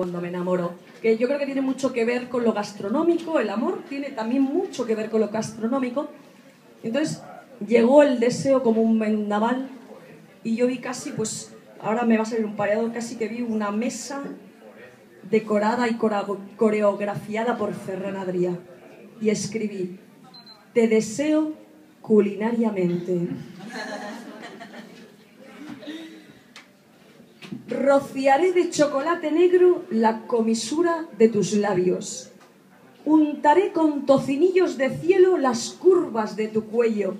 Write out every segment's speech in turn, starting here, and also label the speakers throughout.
Speaker 1: cuando me enamoro, que yo creo que tiene mucho que ver con lo gastronómico. El amor tiene también mucho que ver con lo gastronómico. Entonces llegó el deseo como un vendaval y yo vi casi, pues ahora me va a salir un pareado, casi que vi una mesa decorada y coreografiada por Ferran Adrià y escribí: te deseo culinariamente. Rociaré de chocolate negro la comisura de tus labios. Untaré con tocinillos de cielo las curvas de tu cuello.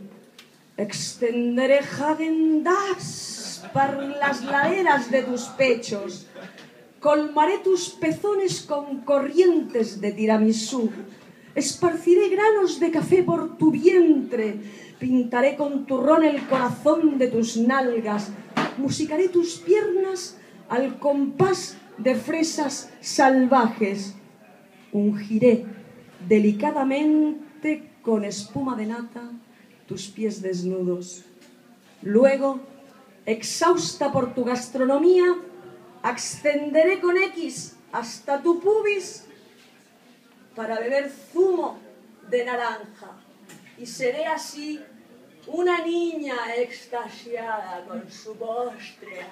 Speaker 1: Extenderé Häagen-Dazs por las laderas de tus pechos. Colmaré tus pezones con corrientes de tiramisú. Esparciré granos de café por tu vientre. Pintaré con turrón el corazón de tus nalgas. Musicaré tus piernas al compás de fresas salvajes. Ungiré delicadamente con espuma de nata tus pies desnudos. Luego, exhausta por tu gastronomía, ascenderé con X hasta tu pubis para beber zumo de naranja. Y seré así una niña extasiada con su postre.